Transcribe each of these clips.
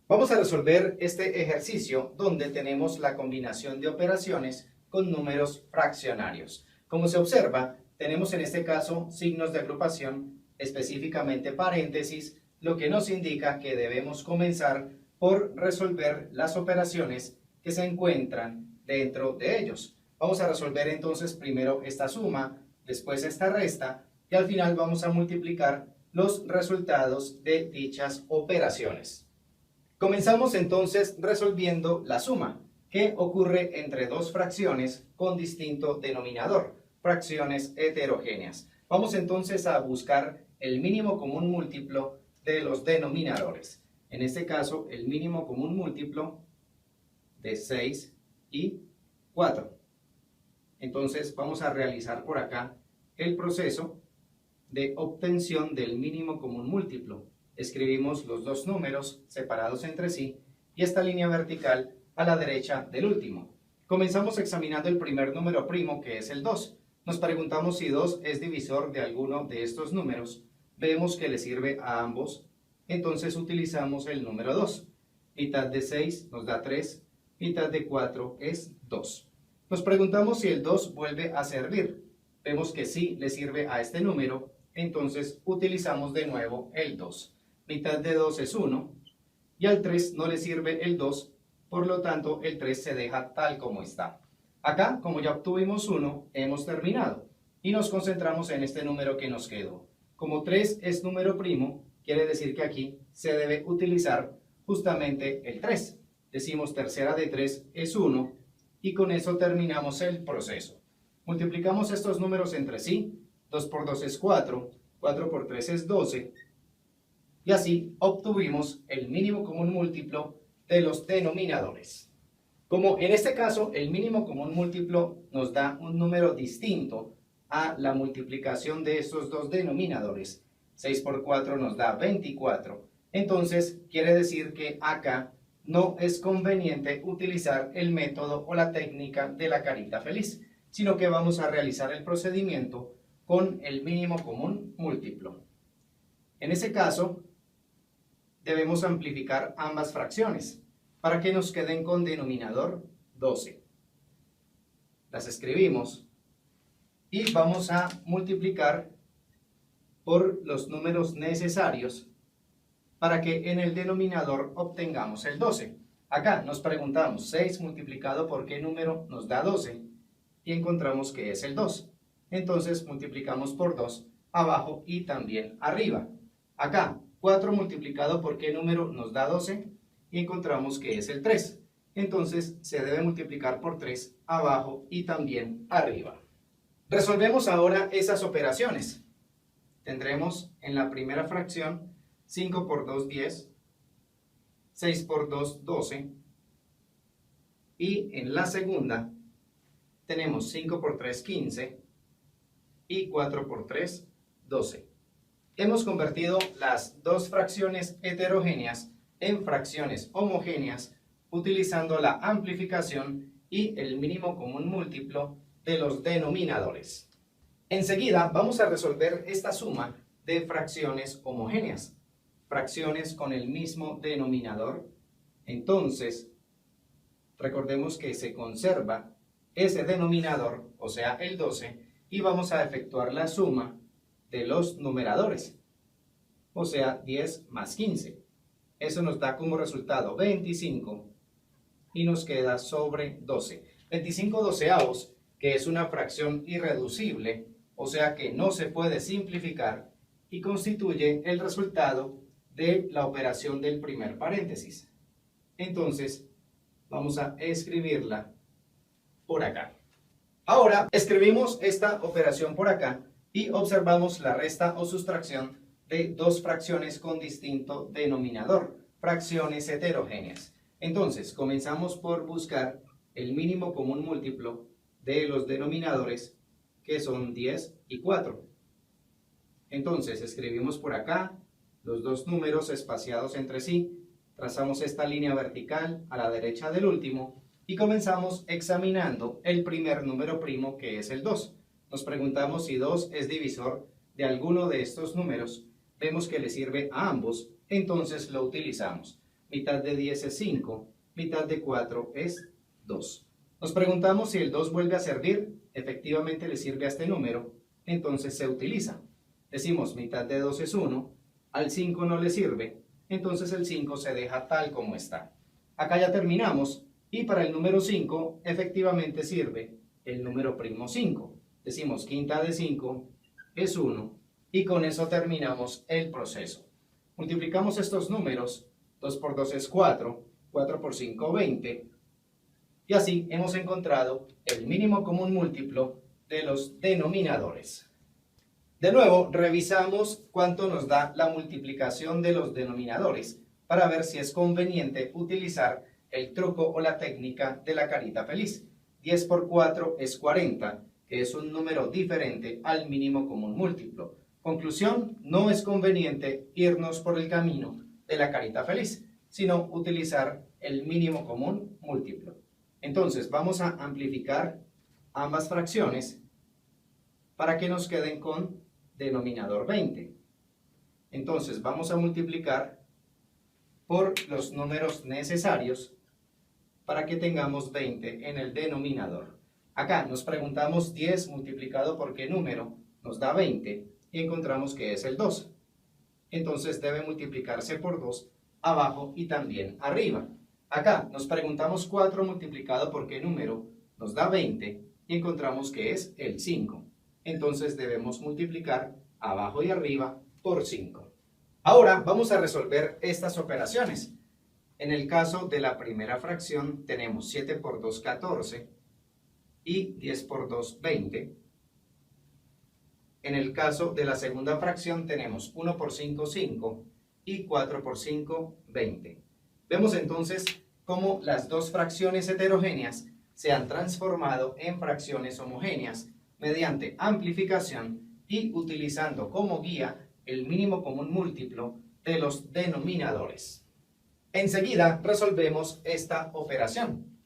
Vamos a resolver este ejercicio donde tenemos la combinación de operaciones con números fraccionarios. Como se observa, tenemos en este caso signos de agrupación, específicamente paréntesis, lo que nos indica que debemos comenzar por resolver las operaciones que se encuentran dentro de ellos. Vamos a resolver entonces primero esta suma, después esta resta y al final vamos a multiplicar los resultados de dichas operaciones. Comenzamos entonces resolviendo la suma, que ocurre entre dos fracciones con distinto denominador, fracciones heterogéneas. Vamos entonces a buscar el mínimo común múltiplo de los denominadores. En este caso, el mínimo común múltiplo de 6 y 4. Entonces vamos a realizar por acá el proceso de obtención del mínimo común múltiplo. Escribimos los dos números separados entre sí y esta línea vertical a la derecha del último. Comenzamos examinando el primer número primo, que es el 2. Nos preguntamos si 2 es divisor de alguno de estos números. Vemos que le sirve a ambos, entonces utilizamos el número 2. Mitad de 6 nos da 3, mitad de 4 es 2. Nos preguntamos si el 2 vuelve a servir. Vemos que sí le sirve a este número, entonces utilizamos de nuevo el 2. Mitad de 2 es 1 y al 3 no le sirve el 2, por lo tanto el 3 se deja tal como está. Acá, como ya obtuvimos 1, hemos terminado y nos concentramos en este número que nos quedó. Como 3 es número primo, quiere decir que aquí se debe utilizar justamente el 3. Decimos tercera de 3 es 1 y con eso terminamos el proceso. Multiplicamos estos números entre sí, 2 por 2 es 4, 4 por 3 es 12, y así obtuvimos el mínimo común múltiplo de los denominadores. Como en este caso el mínimo común múltiplo nos da un número distinto a la multiplicación de estos dos denominadores, 6 por 4 nos da 24, entonces quiere decir que acá no es conveniente utilizar el método o la técnica de la carita feliz, sino que vamos a realizar el procedimiento con el mínimo común múltiplo. En ese caso, debemos amplificar ambas fracciones para que nos queden con denominador 12. Las escribimos y vamos a multiplicar por los números necesarios para que en el denominador obtengamos el 12. Acá nos preguntamos 6 multiplicado por qué número nos da 12 y encontramos que es el 2. Entonces multiplicamos por 2 abajo y también arriba. Acá 4 multiplicado por qué número nos da 12 y encontramos que es el 3. Entonces se debe multiplicar por 3 abajo y también arriba. Resolvemos ahora esas operaciones. Tendremos en la primera fracción 5 por 2, 10, 6 por 2, 12 y en la segunda tenemos 5 por 3, 15 y 4 por 3, 12. Hemos convertido las dos fracciones heterogéneas en fracciones homogéneas utilizando la amplificación y el mínimo común múltiplo de los denominadores. Enseguida vamos a resolver esta suma de fracciones homogéneas, fracciones con el mismo denominador. Entonces, recordemos que se conserva ese denominador, o sea el 12, y vamos a efectuar la suma de los numeradores, o sea 10 más 15. Eso nos da como resultado 25 y nos queda sobre 12. 25 doceavos, que es una fracción irreducible, o sea que no se puede simplificar y constituye el resultado de la operación del primer paréntesis. Entonces, vamos a escribirla por acá. Ahora, escribimos esta operación por acá y observamos la resta o sustracción de dos fracciones con distinto denominador, fracciones heterogéneas. Entonces, comenzamos por buscar el mínimo común múltiplo de los denominadores, que son 10 y 4. Entonces, escribimos por acá los dos números espaciados entre sí, trazamos esta línea vertical a la derecha del último y comenzamos examinando el primer número primo, que es el 2. Nos preguntamos si 2 es divisor de alguno de estos números. Vemos que le sirve a ambos, entonces lo utilizamos. mitad de 10 es 5, mitad de 4 es 2. Nos preguntamos si el 2 vuelve a servir, efectivamente le sirve a este número, entonces se utiliza. Decimos mitad de 2 es 1, al 5 no le sirve, entonces el 5 se deja tal como está. Acá ya terminamos y para el número 5 efectivamente sirve el número primo 5. Decimos quinta de 5 es 1 y con eso terminamos el proceso. Multiplicamos estos números, 2 por 2 es 4, 4 por 5 20 y así hemos encontrado el mínimo común múltiplo de los denominadores. De nuevo, revisamos cuánto nos da la multiplicación de los denominadores para ver si es conveniente utilizar el truco o la técnica de la carita feliz. 10 por 4 es 40, que es un número diferente al mínimo común múltiplo. Conclusión, no es conveniente irnos por el camino de la carita feliz, sino utilizar el mínimo común múltiplo. Entonces, vamos a amplificar ambas fracciones para que nos queden con denominador 20. Entonces, vamos a multiplicar por los números necesarios para que tengamos 20 en el denominador. Acá nos preguntamos 10 multiplicado por qué número nos da 20 y encontramos que es el 2. Entonces debe multiplicarse por 2 abajo y también arriba. Acá nos preguntamos 4 multiplicado por qué número nos da 20 y encontramos que es el 5. Entonces debemos multiplicar abajo y arriba por 5. Ahora vamos a resolver estas operaciones. En el caso de la primera fracción tenemos 7 por 2, 14 y 10 por 2, 20. En el caso de la segunda fracción tenemos 1 por 5, 5 y 4 por 5, 20. Vemos entonces cómo las dos fracciones heterogéneas se han transformado en fracciones homogéneas mediante amplificación y utilizando como guía el mínimo común múltiplo de los denominadores. Enseguida resolvemos esta operación.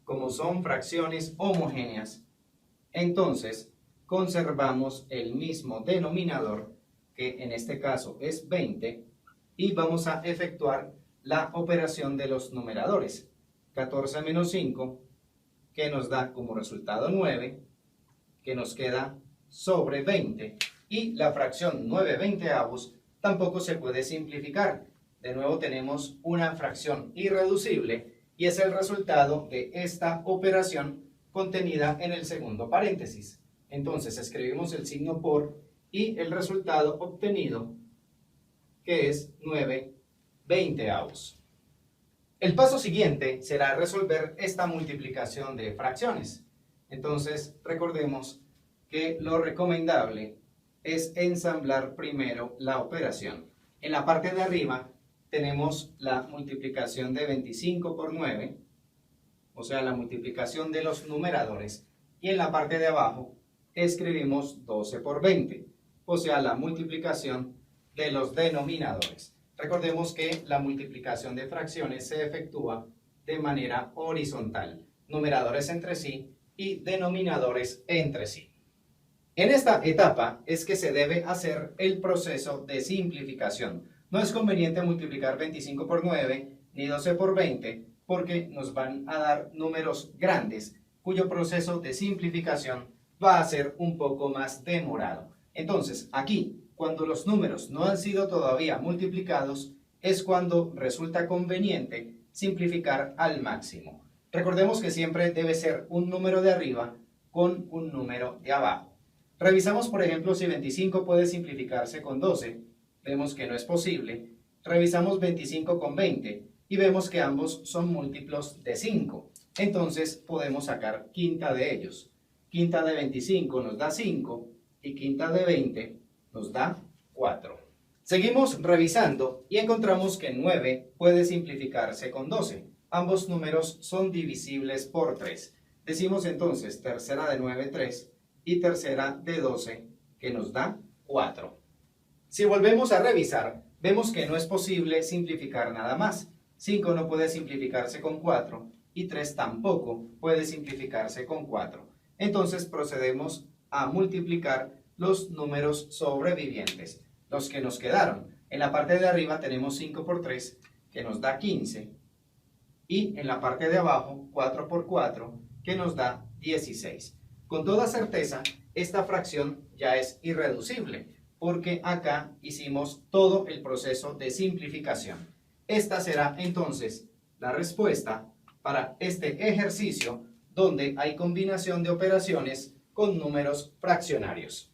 Como son fracciones homogéneas, entonces conservamos el mismo denominador, que en este caso es 20, y vamos a efectuar la operación de los numeradores. 14 menos 5, que nos da como resultado 9, que nos queda sobre 20, y la fracción 9/20 tampoco se puede simplificar. De nuevo tenemos una fracción irreducible y es el resultado de esta operación contenida en el segundo paréntesis. Entonces escribimos el signo por y el resultado obtenido, que es 9/20. El paso siguiente será resolver esta multiplicación de fracciones. Entonces recordemos que lo recomendable es ensamblar primero la operación. En la parte de arriba tenemos la multiplicación de 25 por 9, o sea, la multiplicación de los numeradores, y en la parte de abajo escribimos 12 por 20, o sea, la multiplicación de los denominadores. Recordemos que la multiplicación de fracciones se efectúa de manera horizontal, numeradores entre sí y denominadores entre sí. En esta etapa es que se debe hacer el proceso de simplificación. No es conveniente multiplicar 25 por 9 ni 12 por 20 porque nos van a dar números grandes cuyo proceso de simplificación va a ser un poco más demorado. Entonces, aquí, cuando los números no han sido todavía multiplicados, es cuando resulta conveniente simplificar al máximo. Recordemos que siempre debe ser un número de arriba con un número de abajo. Revisamos, por ejemplo, si 25 puede simplificarse con 12. Vemos que no es posible. Revisamos 25 con 20 y vemos que ambos son múltiplos de 5. Entonces podemos sacar quinta de ellos. Quinta de 25 nos da 5 y quinta de 20 nos da 4. Seguimos revisando y encontramos que 9 puede simplificarse con 12. Ambos números son divisibles por 3. Decimos entonces tercera de 9, 3 y tercera de 12, que nos da 4. Si volvemos a revisar, vemos que no es posible simplificar nada más. 5 no puede simplificarse con 4 y 3 tampoco puede simplificarse con 4. Entonces procedemos a multiplicar los números sobrevivientes, los que nos quedaron. En la parte de arriba tenemos 5 por 3 que nos da 15, y en la parte de abajo 4 por 4, que nos da 16. Con toda certeza, esta fracción ya es irreducible, porque acá hicimos todo el proceso de simplificación. Esta será entonces la respuesta para este ejercicio donde hay combinación de operaciones con números fraccionarios.